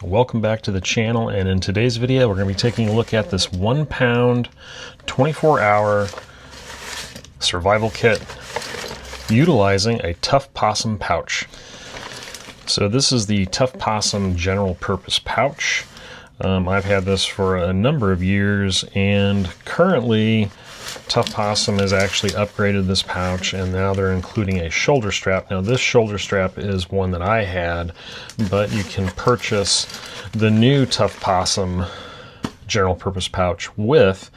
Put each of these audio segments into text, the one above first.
Welcome back to the channel, and in today's video we're going to be taking a look at this 1 pound 24-hour survival kit utilizing a Tuff Possum pouch. So this is the Tuff Possum general purpose pouch. I've had this for a number of years, and currently Tuff Possum has actually upgraded this pouch, and now they're including a shoulder strap. Now this shoulder strap is one that I had, but you can purchase the new Tuff Possum general purpose pouch with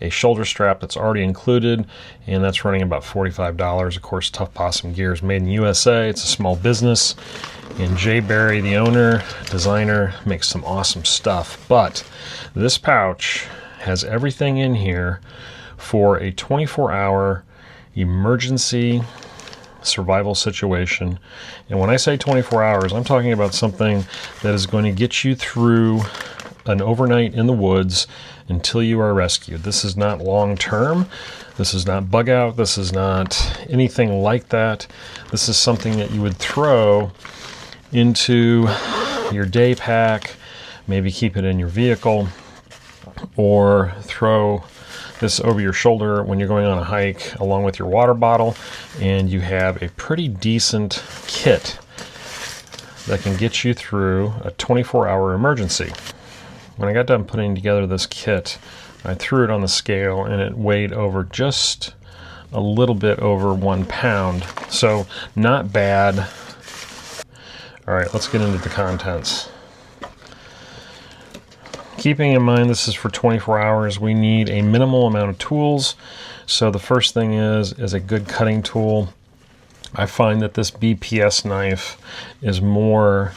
a shoulder strap that's already included, and that's running about $45. Of course, Tuff Possum gear is made in the USA. It's a small business, and Jay Barry, the owner, designer, makes some awesome stuff. But this pouch has everything in here for a 24-hour emergency survival situation. And when I say 24 hours, I'm talking about something that is going to get you through an overnight in the woods until you are rescued. This is not long-term. This is not bug out. This is not anything like that. This is something that you would throw into your day pack, maybe keep it in your vehicle, or throw this over your shoulder when you're going on a hike along with your water bottle, and you have a pretty decent kit that can get you through a 24-hour emergency. When I got done putting together this kit, I threw it on the scale and it weighed over just a little bit over 1 pound. So not bad. All right, let's get into the contents. Keeping in mind this is for 24 hours, we need a minimal amount of tools. So the first thing is a good cutting tool. I find that this BPS knife is more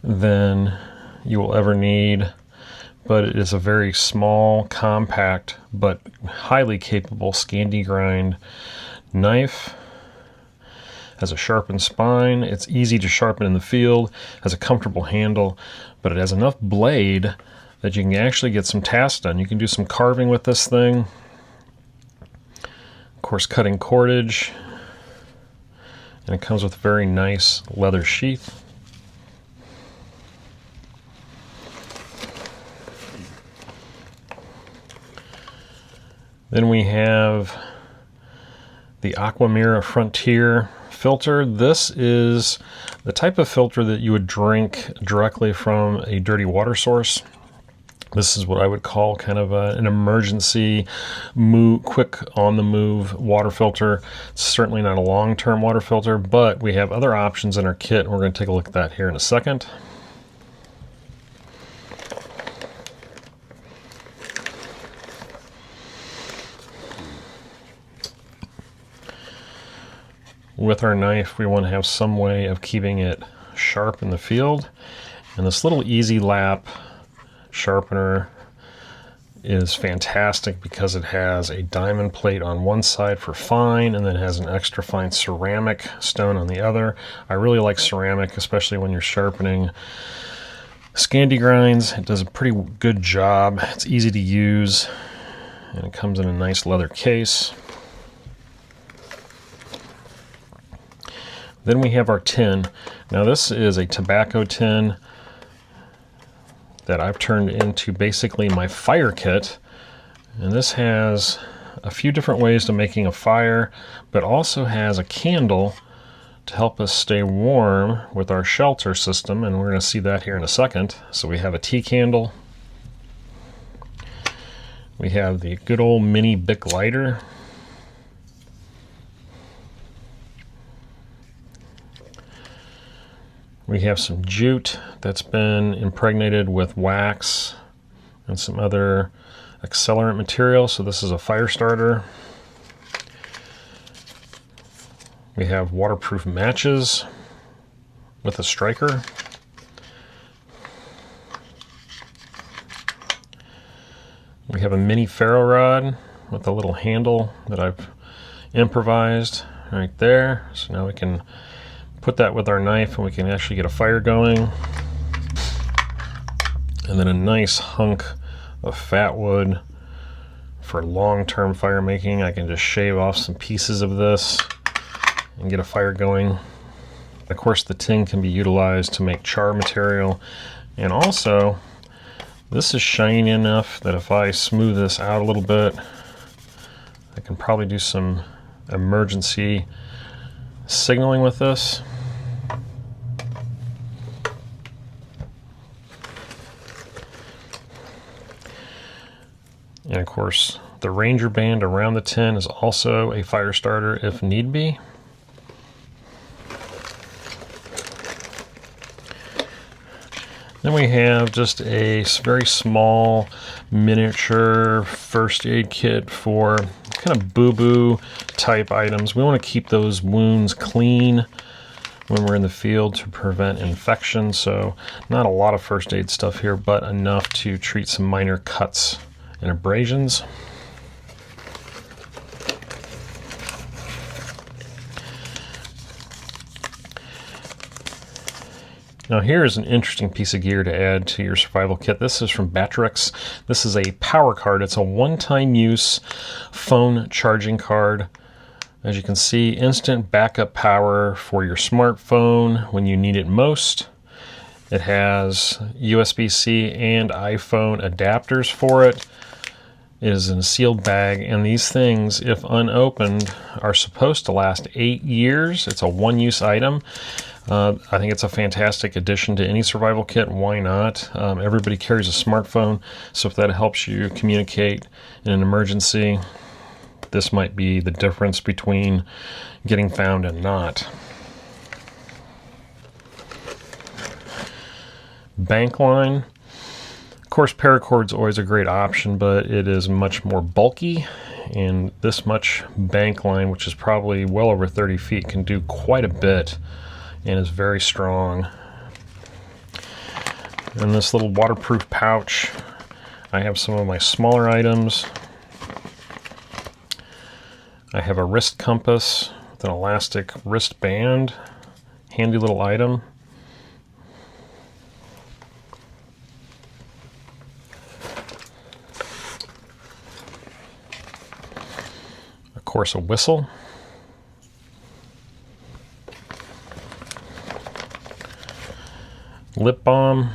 than you will ever need, but it is a very small, compact, but highly capable Scandi grind knife. Has a sharpened spine. It's easy to sharpen in the field, has a comfortable handle, but it has enough blade that you can actually get some tasks done. You can do some carving with this thing. Of course, cutting cordage. And it comes with a very nice leather sheath. Then we have the Aquamira Frontier filter. This is the type of filter that you would drink directly from a dirty water source. This is what I would call kind of an emergency, quick on-the-move water filter. It's certainly not a long-term water filter, but we have other options in our kit, and we're going to take a look at that here in a second. With our knife, we want to have some way of keeping it sharp in the field, and this little Easy Lap sharpener is fantastic because it has a diamond plate on one side for fine, and then has an extra fine ceramic stone on the other. I really like ceramic, especially when you're sharpening Scandi grinds. It does a pretty good job. It's easy to use, and it comes in a nice leather case. Then we have our tin. Now this is a tobacco tin that I've turned into basically my fire kit, and this has a few different ways to making a fire, but also has a candle to help us stay warm with our shelter system, and we're going to see that here in a second. So we have a tea candle, we have the good old mini Bic lighter, we have some jute that's been impregnated with wax and some other accelerant material. So this is a fire starter. We have waterproof matches with a striker. We have a mini ferro rod with a little handle that I've improvised right there. So now we can put that with our knife and we can actually get a fire going. And then a nice hunk of fat wood for long-term fire making. I can just shave off some pieces of this and get a fire going. Of course, the tin can be utilized to make char material. And also, this is shiny enough that if I smooth this out a little bit, I can probably do some emergency signaling with this. And of course, the Ranger band around the tin is also a fire starter if need be. Then we have just a very small miniature first aid kit for kind of boo-boo type items. We want to keep those wounds clean when we're in the field to prevent infection. So not a lot of first aid stuff here, but enough to treat some minor cuts and abrasions. Now here's an interesting piece of gear to add to your survival kit. This is from Battarix. This is a power card. It's a one-time use phone charging card. As you can see, instant backup power for your smartphone when you need it most. It has USB-C and iPhone adapters for it. It is in a sealed bag, and these things, if unopened, are supposed to last 8 years. It's a one-use item. I think it's a fantastic addition to any survival kit. Why not? Everybody carries a smartphone, so if that helps you communicate in an emergency, this might be the difference between getting found and not. Bank line. Of course, paracord's always a great option, but it is much more bulky, and this much bank line, which is probably well over 30 feet, can do quite a bit and is very strong. In this little waterproof pouch, I have some of my smaller items. I have a wrist compass with an elastic wristband, handy little item. Of course, a whistle. Lip balm,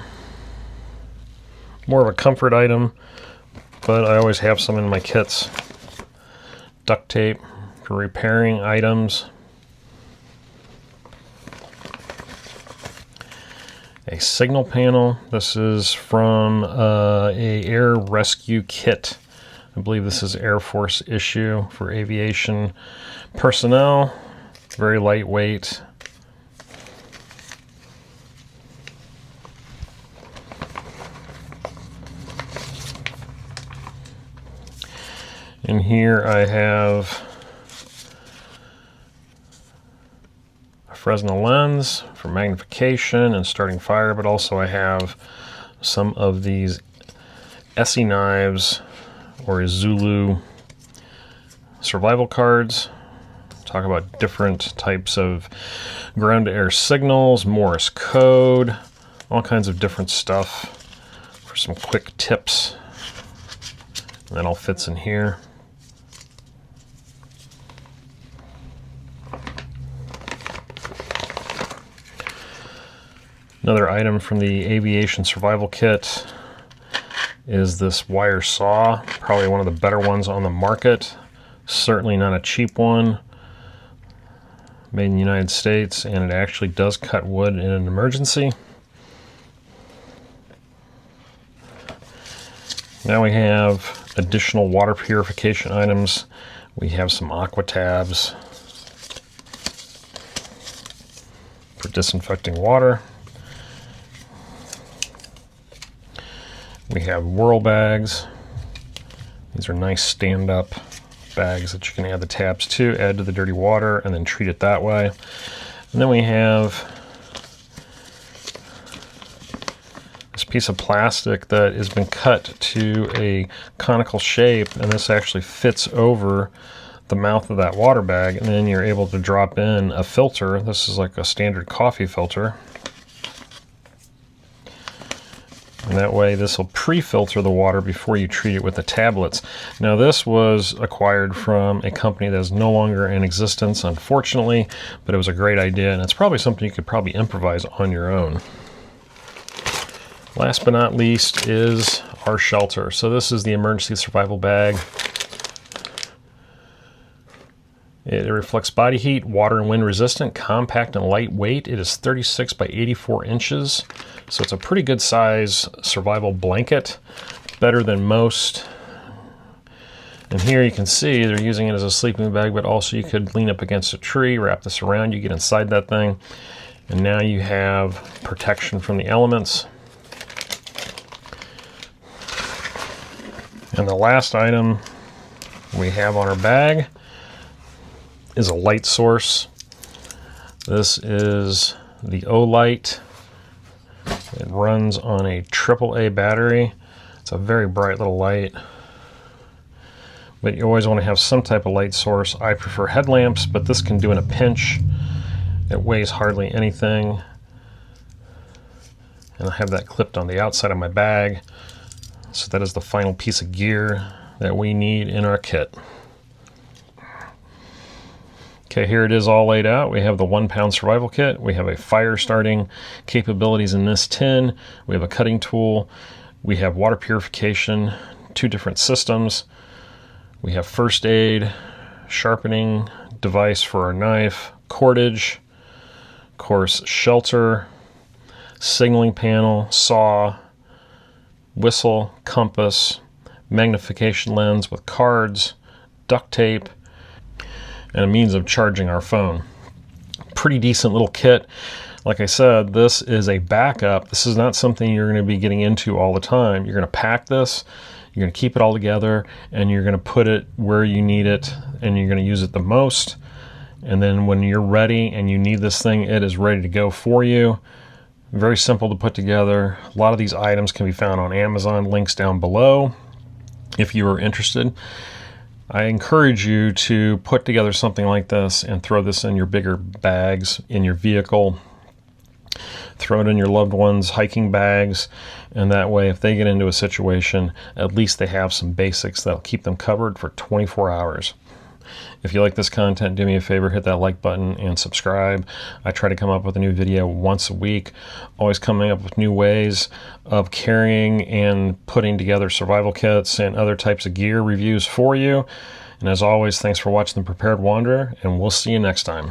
more of a comfort item, but I always have some in my kits. Duct tape for repairing items. A signal panel. This is from a air rescue kit. I believe this is Air Force issue for aviation personnel. Very lightweight. In here I have a Fresnel lens for magnification and starting fire, but also I have some of these ESEE knives or Zulu survival cards. Talk about different types of ground-to-air signals, Morse code, all kinds of different stuff for some quick tips. And that all fits in here. Another item from the aviation survival kit is this wire saw, probably one of the better ones on the market. Certainly not a cheap one. Made in the United States, and it actually does cut wood in an emergency. Now we have additional water purification items. We have some aqua tabs for disinfecting water. We have Whirl Bags. These are nice stand-up bags that you can add the tabs to, add to the dirty water, and then treat it that way. And then we have this piece of plastic that has been cut to a conical shape, and this actually fits over the mouth of that water bag, and then you're able to drop in a filter. This is like a standard coffee filter. And that way this will pre-filter the water before you treat it with the tablets. Now this was acquired from a company that is no longer in existence, unfortunately, but it was a great idea, and it's probably something you could probably improvise on your own. Last but not least is our shelter. So this is the emergency survival bag. It reflects body heat, water and wind resistant, compact and lightweight. It is 36 by 84 inches. So it's a pretty good size survival blanket, better than most. And here you can see they're using it as a sleeping bag, but also you could lean up against a tree, wrap this around, you get inside that thing, and now you have protection from the elements. And the last item we have on our bag is a light source. This is the O-Light. It runs on a AAA battery. It's a very bright little light, but you always want to have some type of light source. I prefer headlamps, but this can do in a pinch. It weighs hardly anything. And I have that clipped on the outside of my bag. So that is the final piece of gear that we need in our kit. Okay, here it is all laid out. We have the 1 pound survival kit. We have a fire starting capabilities in this tin. We have a cutting tool. We have water purification, 2 different systems. We have first aid, sharpening device for our knife, cordage, of course, shelter, signaling panel, saw, whistle, compass, magnification lens with cards, duct tape, and a means of charging our phone. Pretty decent little kit. Like I said, this is a backup. This is not something you're going to be getting into all the time. You're going to pack this, you're going to keep it all together, and you're going to put it where you need it, and you're going to use it the most. And then when you're ready and you need this thing, it is ready to go for you. Very simple to put together. A lot of these items can be found on Amazon. Links down below if you are interested. I encourage you to put together something like this and throw this in your bigger bags in your vehicle. Throw it in your loved ones' hiking bags, and that way if they get into a situation, at least they have some basics that'll keep them covered for 24 hours. If you like this content, do me a favor, hit that like button and subscribe. I try to come up with a new video once a week, always coming up with new ways of carrying and putting together survival kits and other types of gear reviews for you. And as always, thanks for watching The Prepared Wanderer, and we'll see you next time.